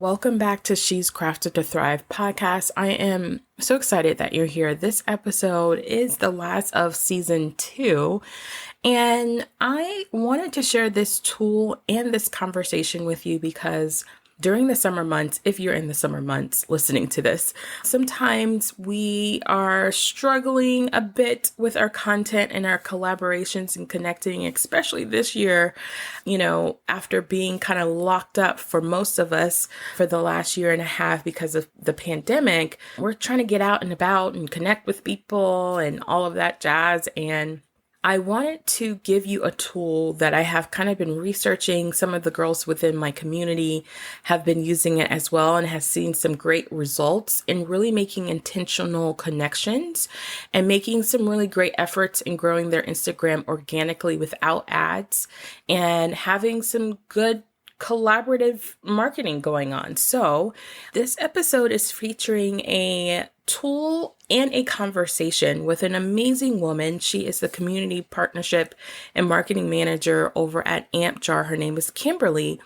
Welcome back to She's Crafted to Thrive podcast. I am so excited that you're here. This episode is the last of season 2, and I wanted to share this tool and this conversation with you because during the summer months, if you're in the summer months listening to this, sometimes we are struggling a bit with our content and our collaborations and connecting, especially this year, after being kind of locked up for most of us for the last year and a half because of the pandemic. We're trying to get out and about and connect with people and all of that jazz. And I wanted to give you a tool that I have kind of been researching. Some of the girls within my community have been using it as well and has seen some great results in really making intentional connections and making some really great efforts in growing their Instagram organically without ads and having some good collaborative marketing going on. So this episode is featuring a tool and a conversation with an amazing woman. She is the community partnership and marketing manager over at AmpJar. Her name is Kimberly,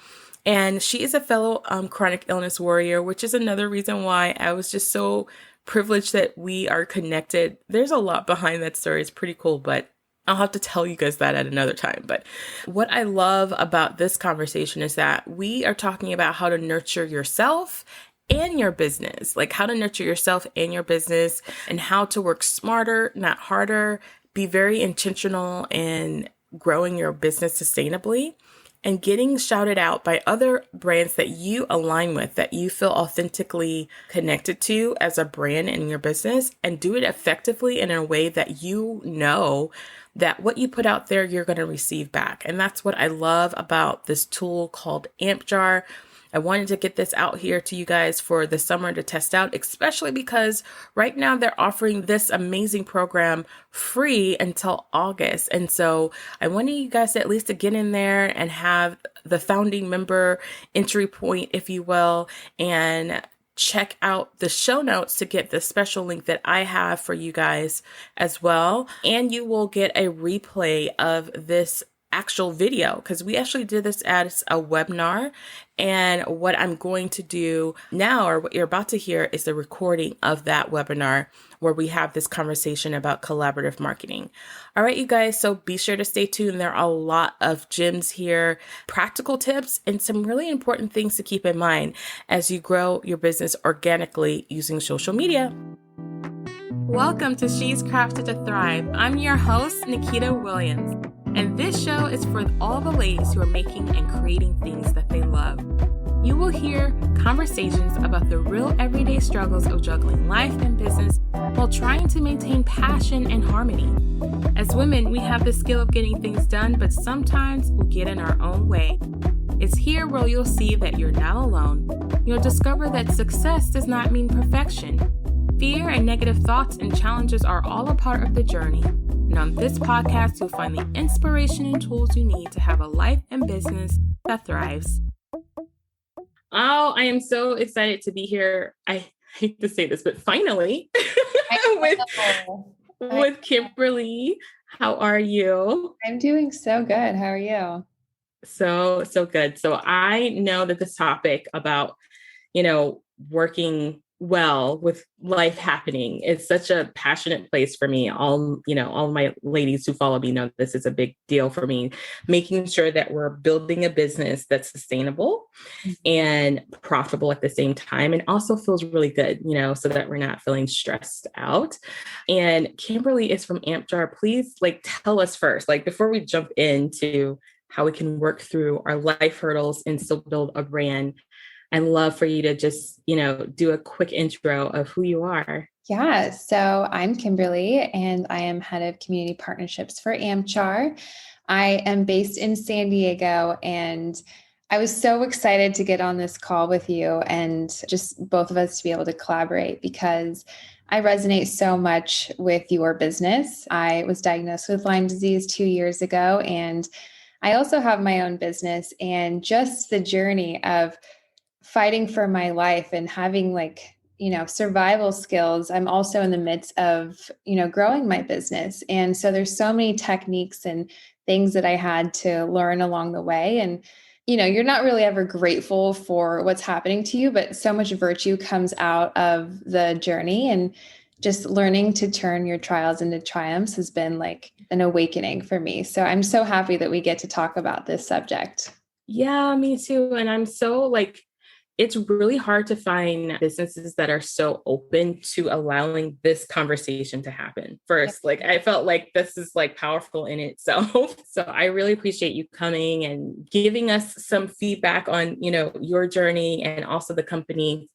and she is a fellow chronic illness warrior, which is another reason why I was just so privileged that we are connected. There's a lot behind that story. It's pretty cool, but I'll have to tell you guys that at another time. But what I love about this conversation is that we are talking about how to nurture yourself and your business, like how to nurture yourself and your business and how to work smarter, not harder, be very intentional in growing your business sustainably and getting shouted out by other brands that you align with, that you feel authentically connected to as a brand in your business, and do it effectively in a way that you know that what you put out there, you're going to receive back. And that's what I love about this tool called AmpJar. I wanted to get this out here to you guys for the summer to test out, especially because right now they're offering this amazing program free until August. And so I wanted you guys at least to get in there and have the founding member entry point, if you will, and check out the show notes to get the special link that I have for you guys as well. And you will get a replay of this actual video because we actually did this as a webinar. And what I'm going to do now, or what you're about to hear, is the recording of that webinar where we have this conversation about collaborative marketing. All right, you guys, so be sure to stay tuned. There are a lot of gems here, practical tips, and some really important things to keep in mind as you grow your business organically using social media. Welcome to She's Crafted to Thrive. I'm your host, Nikita Williams. And this show is for all the ladies who are making and creating things that they love. You will hear conversations about the real everyday struggles of juggling life and business while trying to maintain passion and harmony. As women, we have the skill of getting things done, but sometimes we get in our own way. It's here where you'll see that you're not alone. You'll discover that success does not mean perfection. Fear and negative thoughts and challenges are all a part of the journey. And on this podcast, you'll find the inspiration and tools you need to have a life and business that thrives. Oh, I am so excited to be here. I hate to say this, but finally with Kimberly. How are you? I'm doing so good. How are you? So good. So I know that this topic about, working well with life happening is such a passionate place for me. All my ladies who follow me know this is a big deal for me, making sure that we're building a business that's sustainable and profitable at the same time, and also feels really good, so that we're not feeling stressed out. And Kimberly is from AmpJar. Please tell us first, before we jump into how we can work through our life hurdles and still build a brand, I'd love for you to just, do a quick intro of who you are. Yeah, so I'm Kimberly, and I am head of community partnerships for AmpJar. I am based in San Diego, and I was so excited to get on this call with you and just both of us to be able to collaborate because I resonate so much with your business. I was diagnosed with Lyme disease 2 years ago, and I also have my own business, and just the journey of fighting for my life and having survival skills. I'm also in the midst of, growing my business. And so there's so many techniques and things that I had to learn along the way. And you're not really ever grateful for what's happening to you, but so much virtue comes out of the journey. And just learning to turn your trials into triumphs has been like an awakening for me. So I'm so happy that we get to talk about this subject. Yeah, me too. And I'm so like, it's really hard to find businesses that are so open to allowing this conversation to happen first. Like I felt like this is like powerful in itself. So I really appreciate you coming and giving us some feedback on, your journey and also the company.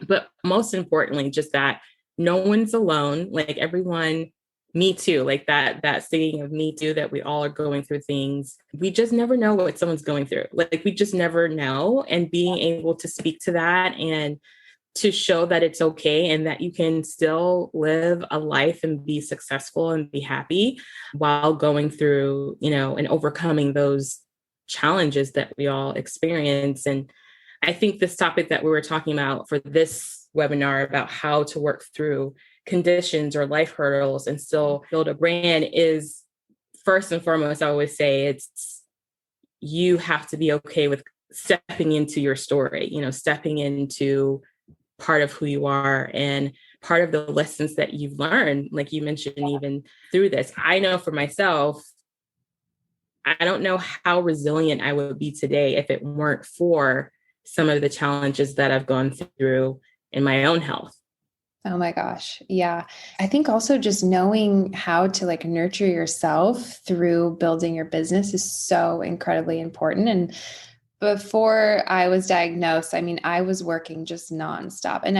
But most importantly, just that no one's alone. Like everyone, me too, like that saying of me too, that we all are going through things. We just never know what someone's going through. Like we just never know. And being able to speak to that and to show that it's okay and that you can still live a life and be successful and be happy while going through, and overcoming those challenges that we all experience. And I think this topic that we were talking about for this webinar about how to work through conditions or life hurdles and still build a brand is first and foremost, I always say it's you have to be okay with stepping into your story, stepping into part of who you are and part of the lessons that you've learned, like you mentioned, even through this. I know for myself, I don't know how resilient I would be today if it weren't for some of the challenges that I've gone through in my own health. Oh my gosh. Yeah. I think also just knowing how to like nurture yourself through building your business is so incredibly important. And before I was diagnosed, I mean, I was working just nonstop. And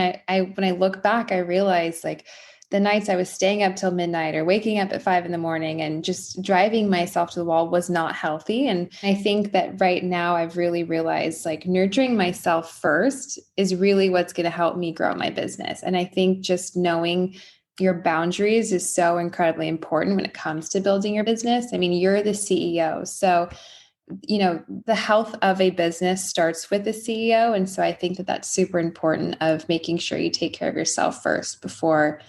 when I look back, I realized like the nights I was staying up till midnight or waking up at 5 in the morning and just driving myself to the wall was not healthy. And I think that right now I've really realized like nurturing myself first is really what's going to help me grow my business. And I think just knowing your boundaries is so incredibly important when it comes to building your business. I mean, you're the CEO. So the health of a business starts with the CEO. And so I think that that's super important of making sure you take care of yourself first before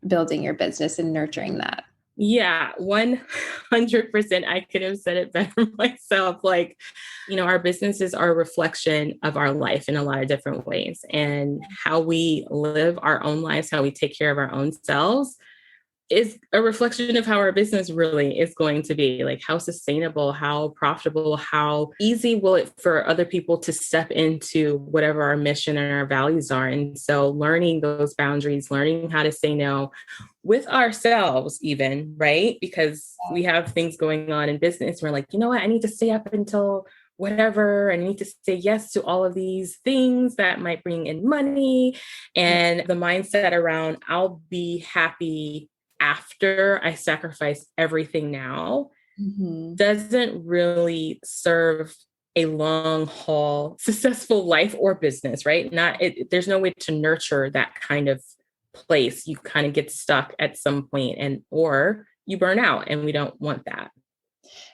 building your business and nurturing that. Yeah, 100%. I could have said it better myself. Like, our businesses are a reflection of our life in a lot of different ways, and how we live our own lives, how we take care of our own selves is a reflection of how our business really is going to be, like how sustainable, how profitable, how easy will it for other people to step into whatever our mission and our values are. And so learning those boundaries, learning how to say no with ourselves even, right? Because we have things going on in business. We're like, you know what, I need to stay up until whatever. I need to say yes to all of these things that might bring in money. And the mindset around I'll be happy after I sacrifice everything now doesn't really serve a long haul successful life or business, right? There's no way to nurture that kind of place. You kind of get stuck at some point or you burn out, and we don't want that.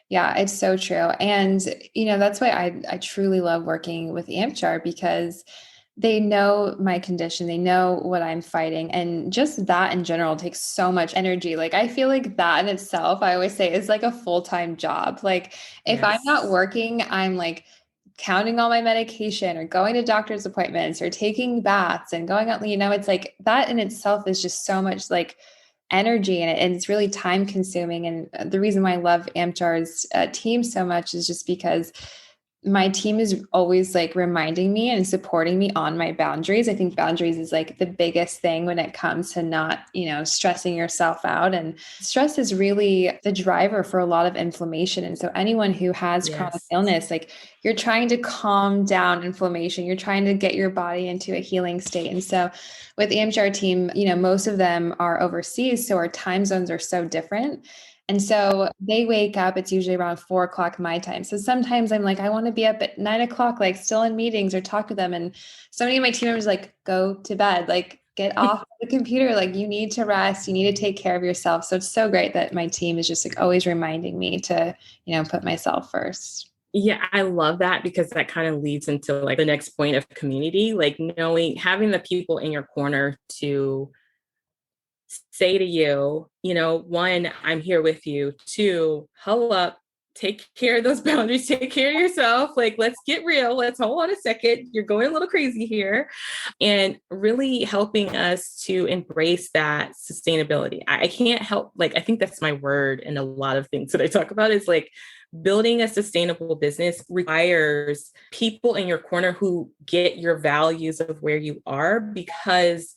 Yeah, it's so true. And, that's why I truly love working with AmpChar, because they know my condition, they know what I'm fighting. And just that in general takes so much energy. Like, I feel like that in itself, I always say, is like a full-time job. Like, if I'm not working, I'm like counting all my medication or going to doctor's appointments or taking baths and going out, it's like that in itself is just so much like energy in it, and it's really time consuming. And the reason why I love AmpChar's team so much is just because my team is always like reminding me and supporting me on my boundaries. I think boundaries is like the biggest thing when it comes to not, stressing yourself out. And stress is really the driver for a lot of inflammation. And so anyone who has chronic illness, like you're trying to calm down inflammation, you're trying to get your body into a healing state. And so with the AmpChar team, most of them are overseas, so our time zones are so different. And so they wake up, it's usually around 4 o'clock my time. So sometimes I'm like, I want to be up at 9 o'clock, like still in meetings or talk to them. And so many of my team members like, go to bed, like get off the computer. Like you need to rest, you need to take care of yourself. So it's so great that my team is just like always reminding me to, put myself first. Yeah, I love that, because that kind of leads into like the next point of community, like having the people in your corner to say to you, one, I'm here with you. Two, huddle up, take care of those boundaries, take care of yourself. Like, let's get real. Let's hold on a second. You're going a little crazy here. And really helping us to embrace that sustainability. I can't help, like, I think that's my word in a lot of things that I talk about is like, building a sustainable business requires people in your corner who get your values of where you are, because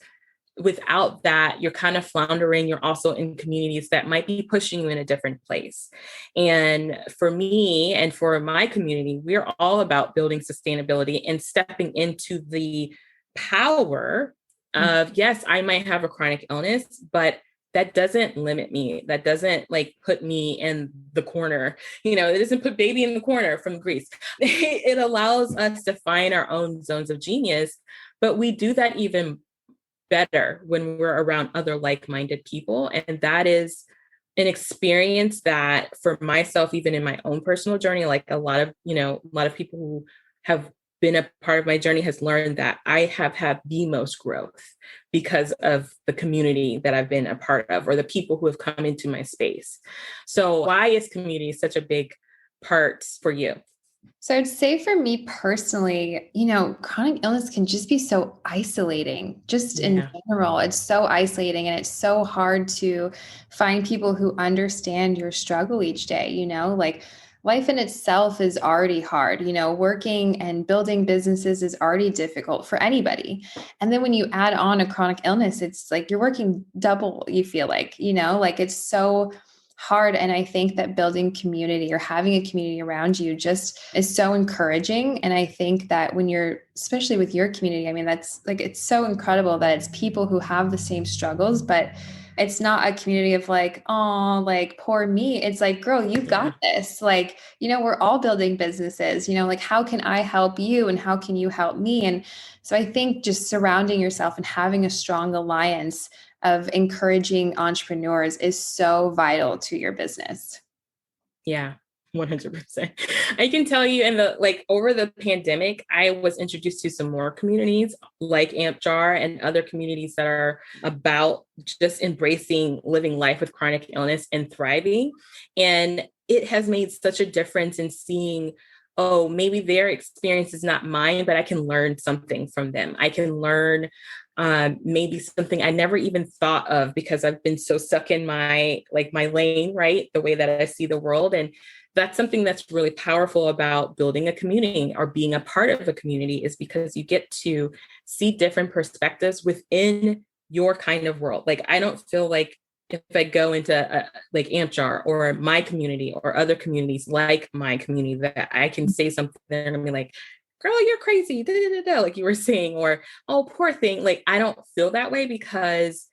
without that, you're kind of floundering. You're also in communities that might be pushing you in a different place. And for me and for my community, we're all about building sustainability and stepping into the power of, yes, I might have a chronic illness, but that doesn't limit me. That doesn't like put me in the corner. You know, it doesn't put baby in the corner from Greece. It allows us to find our own zones of genius, but we do that even better when we're around other like-minded people. And that is an experience that for myself, even in my own personal journey, like a lot of people who have been a part of my journey has learned that I have had the most growth because of the community that I've been a part of, or the people who have come into my space. So why is community such a big part for you? So I'd say for me personally, chronic illness can just be so isolating, just in general. It's so isolating and it's so hard to find people who understand your struggle each day, like life in itself is already hard, working and building businesses is already difficult for anybody. And then when you add on a chronic illness, it's like you're working double, you feel like, like it's so hard. And I think that building community or having a community around you just is so encouraging. And I think that when you're, especially with your community, I mean, that's like, it's so incredible that it's people who have the same struggles, but it's not a community of like, oh, like poor me. It's like, girl, you got this. Like, we're all building businesses, like how can I help you and how can you help me? And so I think just surrounding yourself and having a strong alliance of encouraging entrepreneurs is so vital to your business. Yeah, 100%. I can tell you over the pandemic, I was introduced to some more communities like AmpJar and other communities that are about just embracing living life with chronic illness and thriving. And it has made such a difference in seeing, oh, maybe their experience is not mine, but I can learn something from them. I can learn maybe something I never even thought of because I've been so stuck in my lane, right? The way that I see the world. And that's something that's really powerful about building a community or being a part of a community, is because you get to see different perspectives within your kind of world. Like, I don't feel like if I go into like AmpJar or my community or other communities like my community, that I can say something that they're gonna be like, girl, you're crazy, da, da, da, da, like you were saying, or, oh, poor thing. Like, I don't feel that way because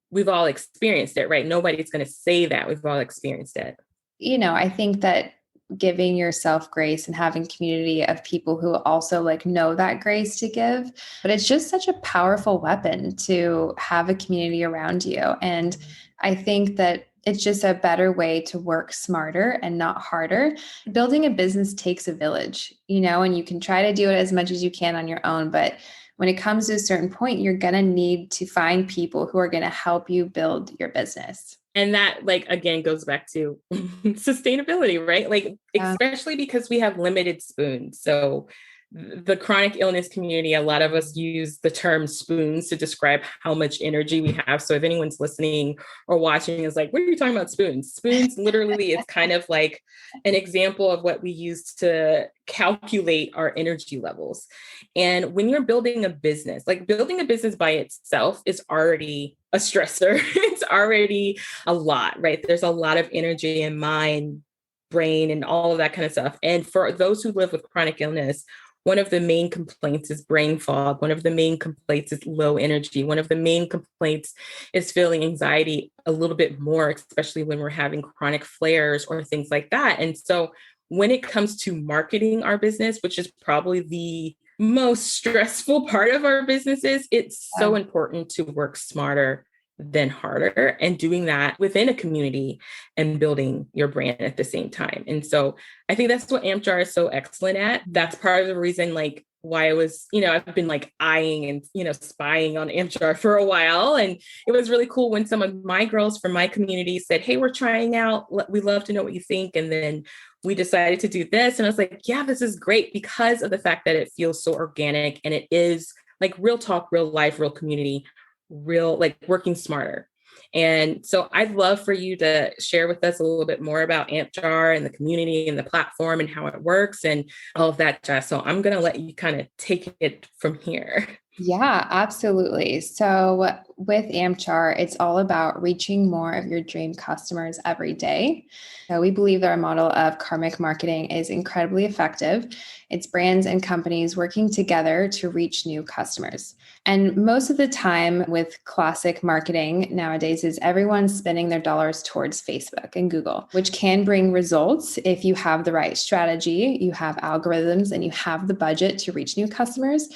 we've all experienced it, right? Nobody's going to say that. We've all experienced it. I think that giving yourself grace and having community of people who also like know that grace to give, but it's just such a powerful weapon to have a community around you. And I think that it's just a better way to work smarter and not harder. Building a business takes a village, and you can try to do it as much as you can on your own. But when it comes to a certain point, you're going to need to find people who are going to help you build your business. And that, like, again, goes back to sustainability, right? Like, especially because we have limited spoons. So the chronic illness community, a lot of us use the term spoons to describe how much energy we have. So if anyone's listening or watching is like, what are you talking about spoons? Spoons literally is kind of like an example of what we use to calculate our energy levels. And when you're building a business, like building a business by itself is already a stressor. It's already a lot, right? There's a lot of energy in mind, brain, and all of that kind of stuff. And for those who live with chronic illness, one of the main complaints is brain fog. One of the main complaints is low energy. One of the main complaints is feeling anxiety a little bit more, especially when we're having chronic flares or things like that. And so when it comes to marketing our business, which is probably the most stressful part of our businesses, it's so important to work smarter than harder, and doing that within a community and building your brand at the same time. And so I think that's what AmpJar is so excellent at. That's part of the reason, like, why I was, I've been like eyeing and, spying on Amchar for a while. And it was really cool when some of my girls from my community said, "Hey, we're trying out. We'd love to know what you think." And then we decided to do this. And I was like, yeah, this is great because of the fact that it feels so organic and it is like real talk, real life, real community, real like working smarter. And so I'd love for you to share with us a little bit more about AmpJar and the community and the platform and how it works and all of that, Jess. So I'm going to let you kind of take it from here. Yeah, absolutely. So with Amchar, it's all about reaching more of your dream customers every day. So we believe that our model of karmic marketing is incredibly effective. It's brands and companies working together to reach new customers. And most of the time with classic marketing nowadays is everyone spending their dollars towards Facebook and Google, which can bring results if you have the right strategy, you have algorithms, and you have the budget to reach new customers.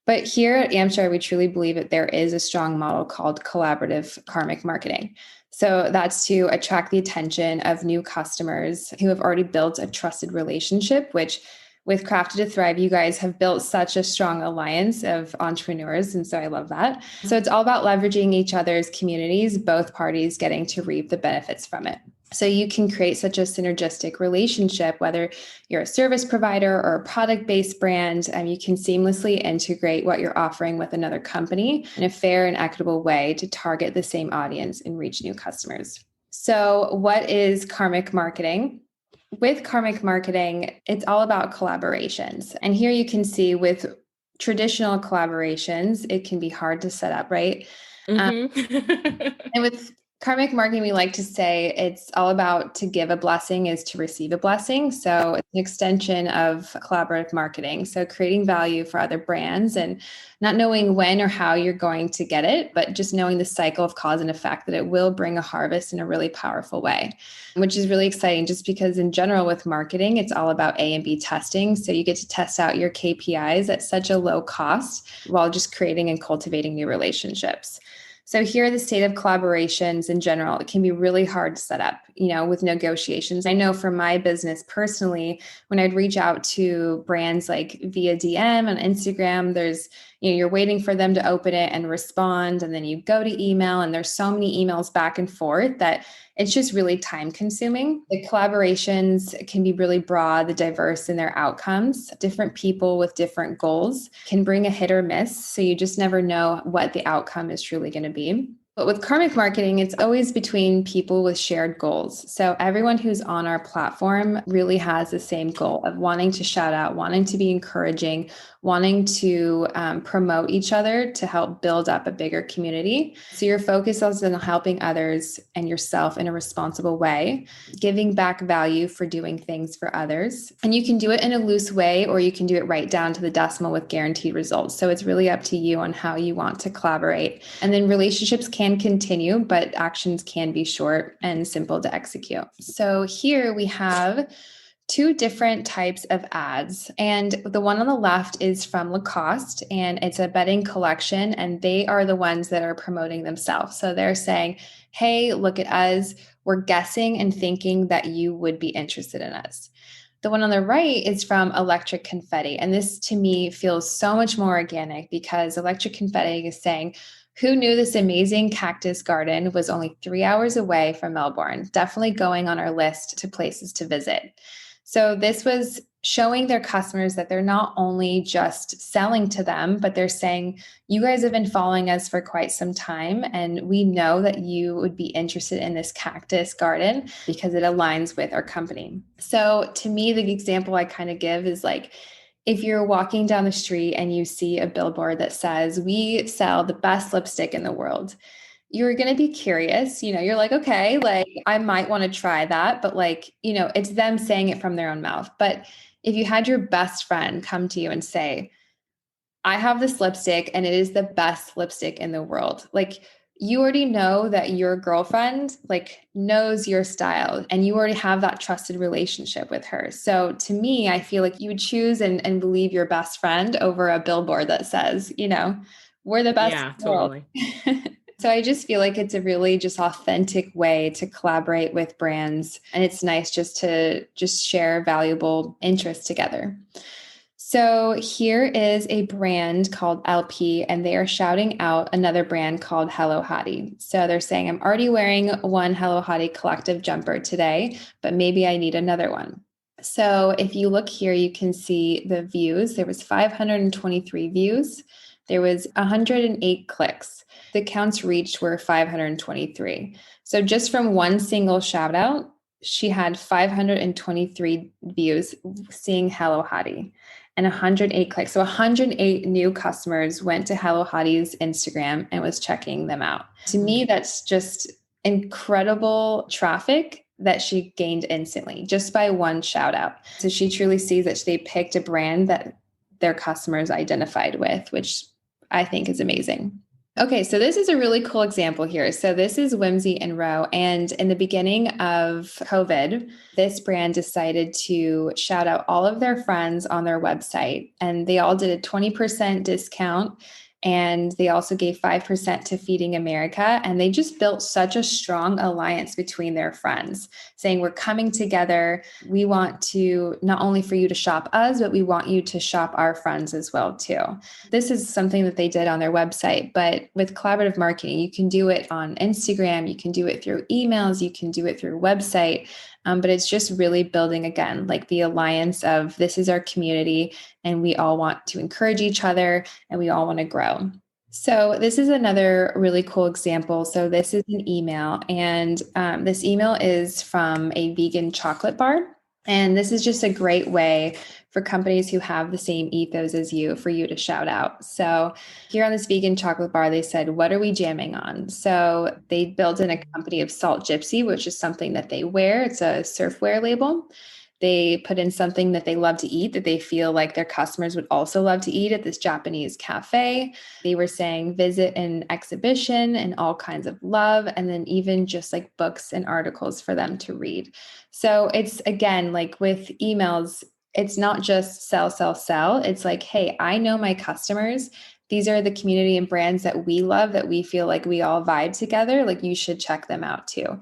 But here at Amchar, we truly believe that there is a strong model called collaborative karmic marketing. So that's to attract the attention of new customers who have already built a trusted relationship, which with Crafted to Thrive, you guys have built such a strong alliance of entrepreneurs. And so I love that. So it's all about leveraging each other's communities, both parties getting to reap the benefits from it. So you can create such a synergistic relationship, whether you're a service provider or a product-based brand, and you can seamlessly integrate what you're offering with another company in a fair and equitable way to target the same audience and reach new customers. So what is karmic marketing? With karmic marketing, it's all about collaborations. And here you can see with traditional collaborations, it can be hard to set up, right? Mm-hmm. And with karmic marketing, we like to say it's all about to give a blessing is to receive a blessing. So it's an extension of collaborative marketing. So creating value for other brands and not knowing when or how you're going to get it, but just knowing the cycle of cause and effect that it will bring a harvest in a really powerful way, which is really exciting just because in general with marketing, it's all about A and B testing. So you get to test out your KPIs at such a low cost while just creating and cultivating new relationships. So here, the state of collaborations in general, it can be really hard to set up, with negotiations. I know for my business personally, when I'd reach out to brands like via DM on Instagram, there's, you're waiting for them to open it and respond. And then you go to email and there's so many emails back and forth that it's just really time consuming. The collaborations can be really broad, diverse in their outcomes. Different people with different goals can bring a hit or miss. So you just never know what the outcome is truly going to be. But with karmic marketing, it's always between people with shared goals. So everyone who's on our platform really has the same goal of wanting to shout out, wanting to be encouraging, wanting to promote each other to help build up a bigger community. So your focus is on helping others and yourself in a responsible way, giving back value for doing things for others. And you can do it in a loose way, or you can do it right down to the decimal with guaranteed results. So it's really up to you on how you want to collaborate. And then relationships can continue, but actions can be short and simple to execute. So here we have two different types of ads. And the one on the left is from Lacoste, and it's a bedding collection, and they are the ones that are promoting themselves. So they're saying, hey, look at us. We're guessing and thinking that you would be interested in us. The one on the right is from Electric Confetti. And this to me feels so much more organic because Electric Confetti is saying, who knew this amazing cactus garden was only 3 hours away from Melbourne? Definitely going on our list to places to visit. So this was showing their customers that they're not only just selling to them, but they're saying, you guys have been following us for quite some time, and we know that you would be interested in this cactus garden because it aligns with our company. So to me, the example I kind of give is like, if you're walking down the street and you see a billboard that says, we sell the best lipstick in the world, you're going to be curious, you're like, okay, like I might want to try that, but like, it's them saying it from their own mouth. But if you had your best friend come to you and say, I have this lipstick and it is the best lipstick in the world, like you already know that your girlfriend like knows your style and you already have that trusted relationship with her. So to me, I feel like you would choose and believe your best friend over a billboard that says, we're the best Yeah, in the world. totally. So I just feel like it's a really just authentic way to collaborate with brands. And it's nice just to share valuable interests together. So here is a brand called LP, and they are shouting out another brand called Hello Hottie. So they're saying, I'm already wearing one Hello Hottie collective jumper today, but maybe I need another one. So if you look here, you can see the views. There was 523 views. There was 108 clicks. The counts reached were 523. So just from one single shout out, she had 523 views seeing Hello Hottie and 108 clicks. So 108 new customers went to Hello Hottie's Instagram and was checking them out. To me, that's just incredible traffic that she gained instantly just by one shout out. So she truly sees that they picked a brand that their customers identified with, which I think is amazing. Okay, so this is a really cool example here. So this is Whimsy and Row. And in the beginning of COVID, this brand decided to shout out all of their friends on their website. And they all did a 20% discount. And they also gave 5% to Feeding America. And they just built such a strong alliance between their friends, saying, we're coming together. We want to not only for you to shop us, but we want you to shop our friends as well, too. This is something that they did on their website. But with collaborative marketing, you can do it on Instagram. You can do it through emails. You can do it through website. But it's just really building, again, like the alliance of this is our community and we all want to encourage each other and we all want to grow. So this is another really cool example. So this is an email, and this email is from a vegan chocolate bar. And this is just a great way for companies who have the same ethos as you for you to shout out. So here on this vegan chocolate bar, they said, what are we jamming on? So they built in a company of Salt Gypsy, which is something that they wear. It's a surfwear label. They put in something that they love to eat that they feel like their customers would also love to eat at this Japanese cafe. They were saying visit an exhibition and all kinds of love, and then even just like books and articles for them to read. So it's, again, like with emails, it's not just sell, sell, sell. It's like, hey, I know my customers. These are the community and brands that we love, that we feel like we all vibe together. Like you should check them out too.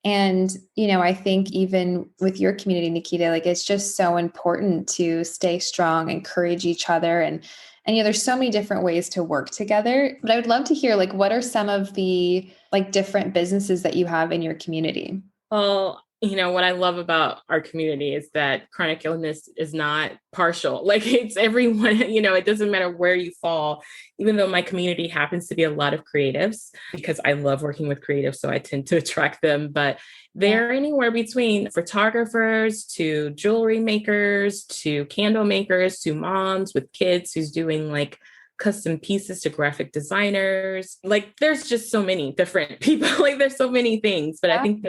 And, I think even with your community, Nikita, like it's just so important to stay strong, encourage each other. And there's so many different ways to work together. But I would love to hear, like, what are some of the like different businesses that you have in your community? Well, what I love about our community is that chronic illness is not partial. Like it's everyone, it doesn't matter where you fall, even though my community happens to be a lot of creatives because I love working with creatives. So I tend to attract them, but they're anywhere between photographers to jewelry makers, to candle makers, to moms with kids who's doing like custom pieces, to graphic designers. Like there's just so many different people, like there's so many things, but I think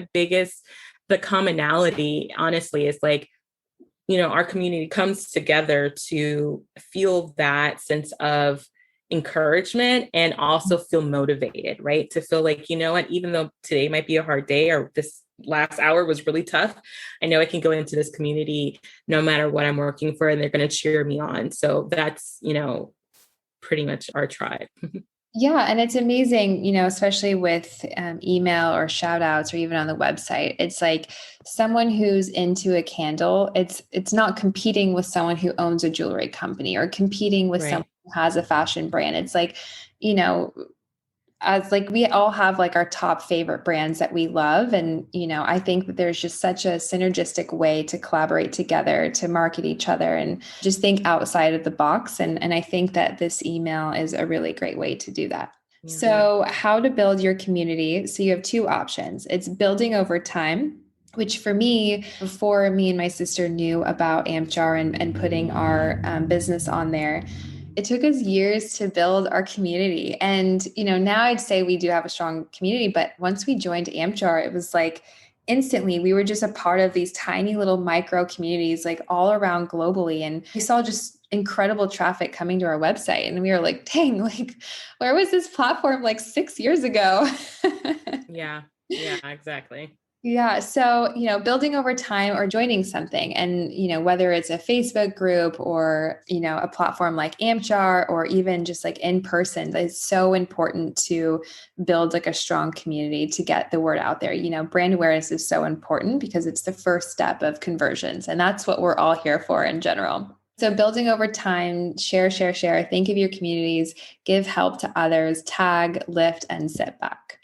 the commonality, honestly, is like, our community comes together to feel that sense of encouragement and also feel motivated, right? To feel like, what, even though today might be a hard day or this last hour was really tough, I know I can go into this community no matter what I'm working for, and they're going to cheer me on. So that's, pretty much our tribe. Yeah. And it's amazing, especially with email or shout outs or even on the website. It's like someone who's into a candle, it's not competing with someone who owns a jewelry company or competing with someone who has a fashion brand. It's like, as like we all have like our top favorite brands that we love. And, I think that there's just such a synergistic way to collaborate together, to market each other and just think outside of the box. And I think that this email is a really great way to do that. Yeah. So how to build your community. So you have two options. It's building over time, which for me, before me and my sister knew about AmpJar and putting our business on there, it took us years to build our community. And, now I'd say we do have a strong community, but once we joined AmpJar, it was like instantly we were just a part of these tiny little micro communities, like all around globally. And we saw just incredible traffic coming to our website. And we were like, dang, like, where was this platform like 6 years ago? Yeah, exactly. Yeah. So, building over time or joining something and, whether it's a Facebook group or, a platform like AmpJar or even just like in person, it's so important to build like a strong community to get the word out there. Brand awareness is so important because it's the first step of conversions. And that's what we're all here for in general. So building over time, share, share, share. Think of your communities, give help to others, tag, lift, and sit back.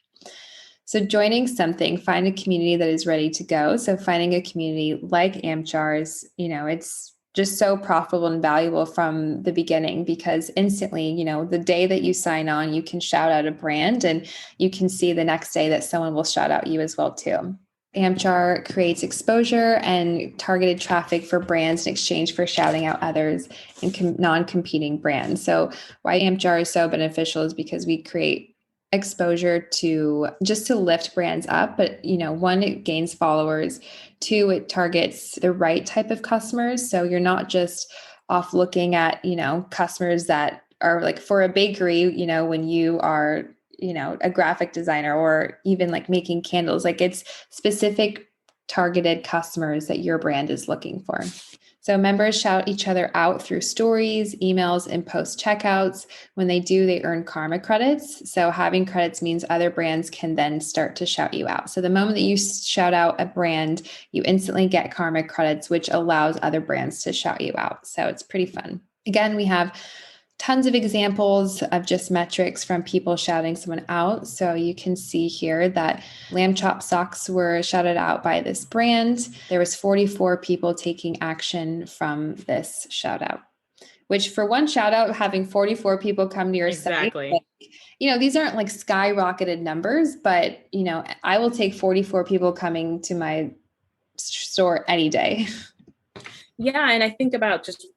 So joining something, find a community that is ready to go. So finding a community like AmChar's, it's just so profitable and valuable from the beginning, because instantly, the day that you sign on, you can shout out a brand, and you can see the next day that someone will shout out you as well too. AmChar creates exposure and targeted traffic for brands in exchange for shouting out others and non-competing brands. So why AmChar is so beneficial is because we create exposure to just to lift brands up. But, one, it gains followers. Two, it targets the right type of customers. So you're not just off looking at, customers that are like for a bakery, when you are a graphic designer, or even like making candles, like it's specific targeted customers that your brand is looking for. So members shout each other out through stories, emails, and post checkouts. When they do, they earn karma credits. So having credits means other brands can then start to shout you out. So the moment that you shout out a brand, you instantly get karma credits, which allows other brands to shout you out. So it's pretty fun. Again, we have tons of examples of just metrics from people shouting someone out. So you can see here that lamb chop socks were shouted out by this brand. There was 44 people taking action from this shout out, which for one shout out, having 44 people come to your site, these aren't like skyrocketed numbers, but I will take 44 people coming to my store any day. Yeah. And I think about just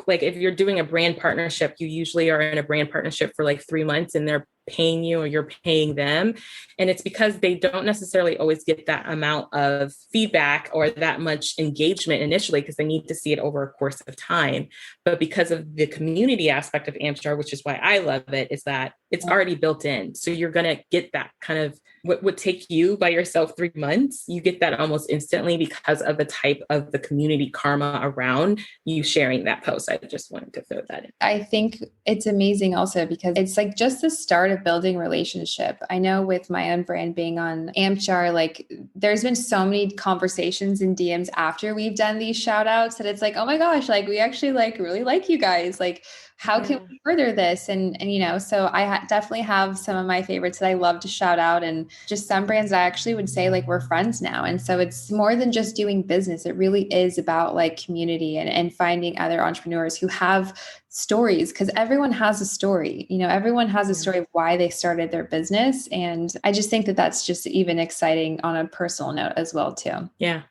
like if you're doing a brand partnership, you usually are in a brand partnership for like 3 months, and they're paying you or you're paying them. And it's because they don't necessarily always get that amount of feedback or that much engagement initially, because they need to see it over a course of time. But because of the community aspect of AmChar, which is why I love it, is that it's already built in. So you're going to get that kind of what would take you by yourself 3 months. You get that almost instantly because of the type of the community karma around you sharing that post. I just wanted to throw that in. I think it's amazing also because it's like just the start of building relationship. I know with my own brand being on AmChar, like there's been so many conversations in DMs after we've done these shout outs that it's like, oh my gosh, like we actually like really like you guys. Like, how can we further this? And so I definitely have some of my favorites that I love to shout out, and just some brands I actually would say like we're friends now. And so it's more than just doing business. It really is about like community and finding other entrepreneurs who have stories, because everyone has a story. Everyone has a story of why they started their business. And I just think that that's just even exciting on a personal note as well too. Yeah.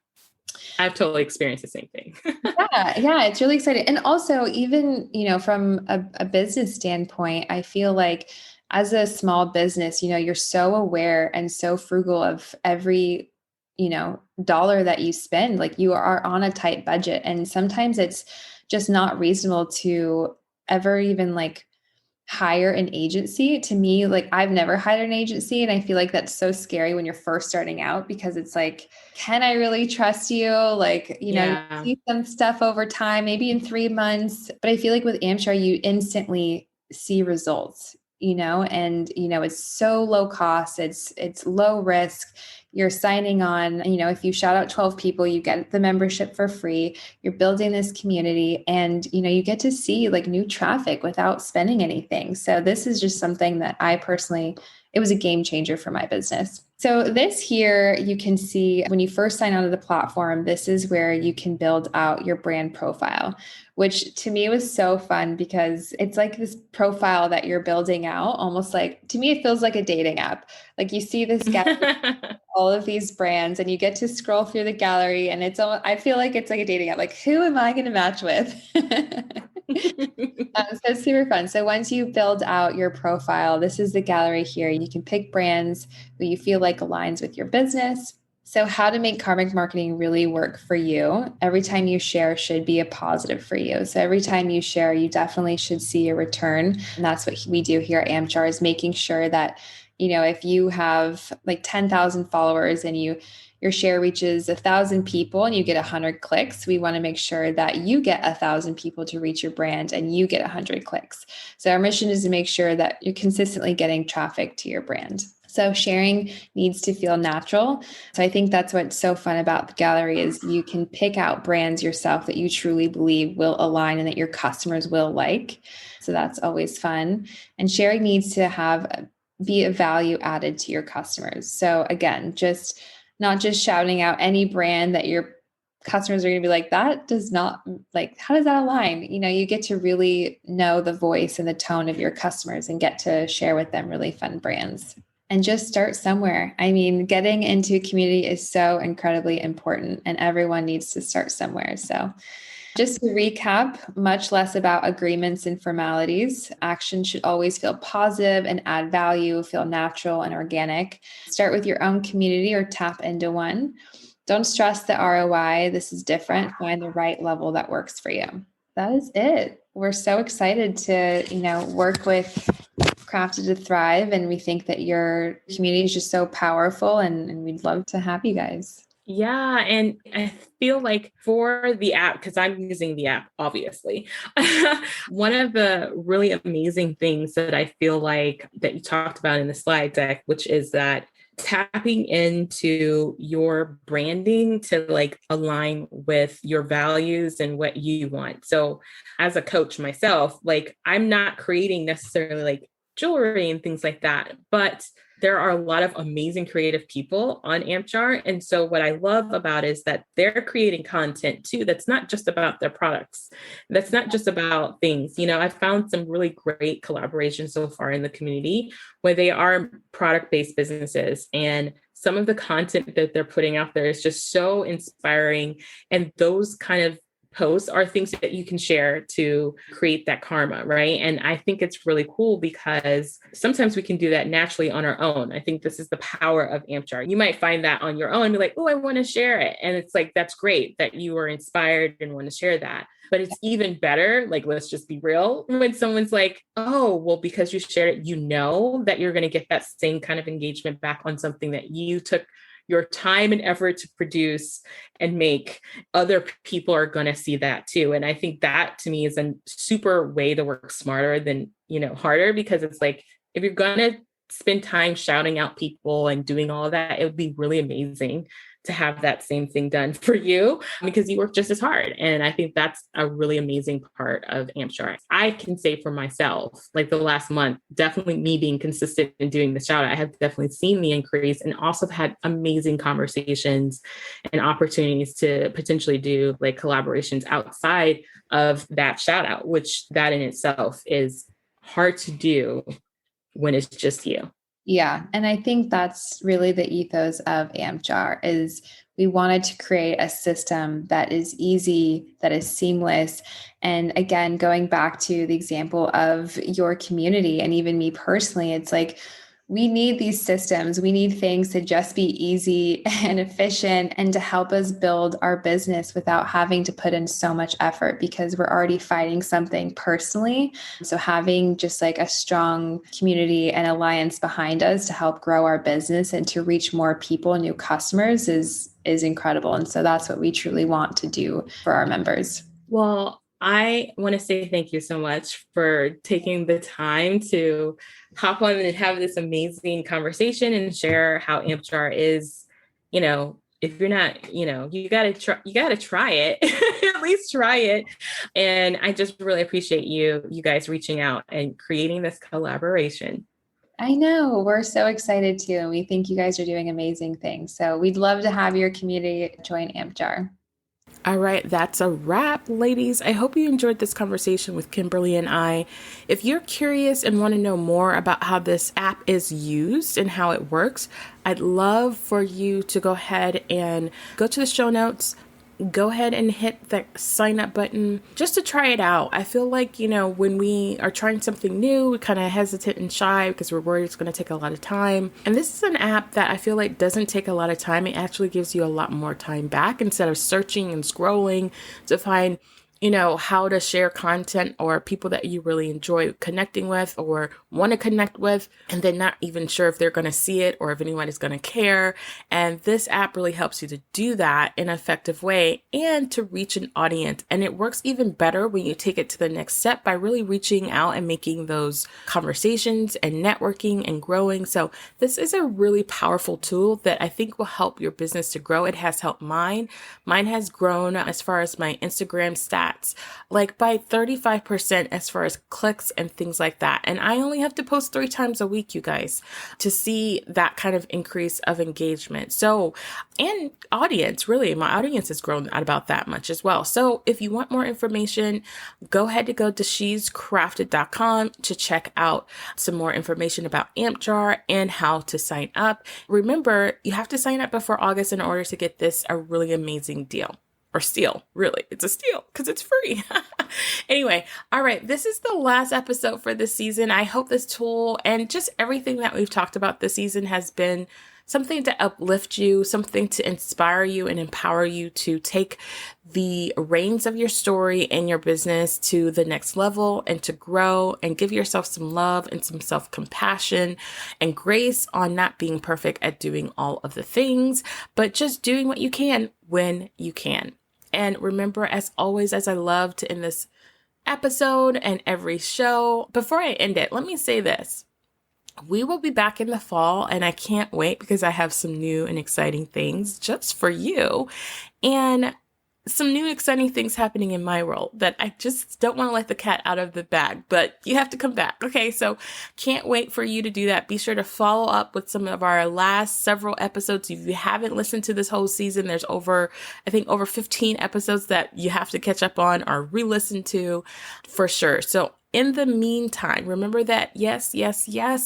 I've totally experienced the same thing. Yeah, it's really exciting. And also even, from a business standpoint, I feel like as a small business, you're so aware and so frugal of every, dollar that you spend. Like you are on a tight budget. And sometimes it's just not reasonable to ever even like hire an agency. To me, like I've never hired an agency, and I feel like that's so scary when you're first starting out, because it's like, can I really trust you? Like, you see some stuff over time, maybe in 3 months, but I feel like with AmChar, you instantly see results, and it's so low cost, it's low risk. You're signing on, if you shout out 12 people, you get the membership for free. You're building this community, and, you get to see like new traffic without spending anything. So this is just something that it was a game changer for my business. So this here, you can see when you first sign onto the platform, this is where you can build out your brand profile, which to me was so fun because it's like this profile that you're building out, almost like, to me, it feels like a dating app. Like you see this gallery, all of these brands, and you get to scroll through the gallery, and I feel like it's like a dating app. Like, who am I going to match with? So it's super fun. So once you build out your profile, this is the gallery here. You can pick brands who you feel like aligns with your business. So how to make karmic marketing really work for you. Every time you share should be a positive for you. So every time you share, you definitely should see a return. And that's what we do here at AmChar, is making sure that, if you have like 10,000 followers and your share reaches 1,000 people and you get 100 clicks, we want to make sure that you get 1,000 people to reach your brand and you get 100 clicks. So our mission is to make sure that you're consistently getting traffic to your brand. So sharing needs to feel natural. So I think that's what's so fun about the gallery is you can pick out brands yourself that you truly believe will align and that your customers will like. So that's always fun. And sharing needs to be a value added to your customers. So again, just not just shouting out any brand that your customers are going to be like, that does not like, how does that align? You get to really know the voice and the tone of your customers and get to share with them really fun brands. And just start somewhere. I mean, getting into a community is so incredibly important and everyone needs to start somewhere. So just to recap, much less about agreements and formalities. Action should always feel positive and add value, feel natural and organic. Start with your own community or tap into one. Don't stress the ROI. This is different. Find the right level that works for you. That is it. We're so excited to, work with Crafted to Thrive. And we think that your community is just so powerful and we'd love to have you guys. Yeah. And I feel like for the app, because I'm using the app, obviously, one of the really amazing things that I feel like that you talked about in the slide deck, which is that tapping into your branding to like align with your values and what you want. So as a coach myself, like I'm not creating necessarily like jewelry and things like that, but there are a lot of amazing creative people on AmpJar. And so what I love about is that they're creating content too. That's not just about their products. That's not just about things. I've found some really great collaborations so far in the community where they are product-based businesses, and some of the content that they're putting out there is just so inspiring. And those kind of posts are things that you can share to create that karma, right? And I think it's really cool because sometimes we can do that naturally on our own. I think this is the power of AmpJar. You might find that on your own and be like, oh, I want to share it. And it's like, that's great that you were inspired and want to share that. But it's even better, like, let's just be real, when someone's like, oh, well, because you shared it, that you're going to get that same kind of engagement back on something that you took your time and effort to produce and make. Other people are going to see that too. And I think that to me is a super way to work smarter than, harder, because it's like, if you're going to spend time shouting out people and doing all of that, it would be really amazing to have that same thing done for you because you work just as hard. And I think that's a really amazing part of AmpJar. I can say for myself, like the last month, definitely me being consistent in doing the shout out, I have definitely seen the increase and also had amazing conversations and opportunities to potentially do like collaborations outside of that shout out, which that in itself is hard to do when it's just you. Yeah. And I think that's really the ethos of AmpJar is we wanted to create a system that is easy, that is seamless. And again, going back to the example of your community and even me personally, it's like, we need these systems. We need things to just be easy and efficient and to help us build our business without having to put in so much effort because we're already fighting something personally. So having just like a strong community and alliance behind us to help grow our business and to reach more people, new customers is incredible. And so that's what we truly want to do for our members. Well, I want to say thank you so much for taking the time to hop on and have this amazing conversation and share how AmpJar is, if you're not, you got to try it, at least try it. And I just really appreciate you guys reaching out and creating this collaboration. I know, we're so excited too. And we think you guys are doing amazing things. So we'd love to have your community join AmpJar. All right, that's a wrap, ladies. I hope you enjoyed this conversation with Kimberly and I. If you're curious and want to know more about how this app is used and how it works, I'd love for you to go ahead and go to the show notes. Go ahead and hit the sign up button just to try it out. I feel like, when we are trying something new, we kind of hesitant and shy because we're worried it's going to take a lot of time. And this is an app that I feel like doesn't take a lot of time. It actually gives you a lot more time back instead of searching and scrolling to find how to share content or people that you really enjoy connecting with or want to connect with, and then not even sure if they're going to see it or if anyone is going to care. And this app really helps you to do that in an effective way and to reach an audience. And it works even better when you take it to the next step by really reaching out and making those conversations and networking and growing. So this is a really powerful tool that I think will help your business to grow. It has helped mine. Mine has grown as far as my Instagram stats, like by 35% as far as clicks and things like that. And I only have to post 3 times a week, you guys, to see that kind of increase of engagement. So, and audience, really, my audience has grown at about that much as well. So if you want more information, go ahead to shescrafted.com to check out some more information about AmpJar and how to sign up. Remember, you have to sign up before August in order to get this a really amazing deal. Or steal, really. It's a steal because it's free. Anyway, all right. This is the last episode for this season. I hope this tool and just everything that we've talked about this season has been something to uplift you, something to inspire you and empower you to take the reins of your story and your business to the next level and to grow and give yourself some love and some self-compassion and grace on not being perfect at doing all of the things, but just doing what you can when you can. And remember, as always, as I love to end this episode and every show, before I end it, let me say this. We will be back in the fall, and I can't wait because I have some new and exciting things just for you. And some new exciting things happening in my world that I just don't want to let the cat out of the bag, but you have to come back. Okay. So can't wait for you to do that. Be sure to follow up with some of our last several episodes. If you haven't listened to this whole season, there's over 15 episodes that you have to catch up on or re-listen to for sure. So in the meantime, remember that yes,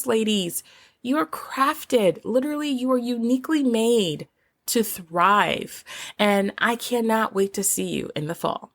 ladies, you are crafted. Literally, you are uniquely made to thrive. And I cannot wait to see you in the fall.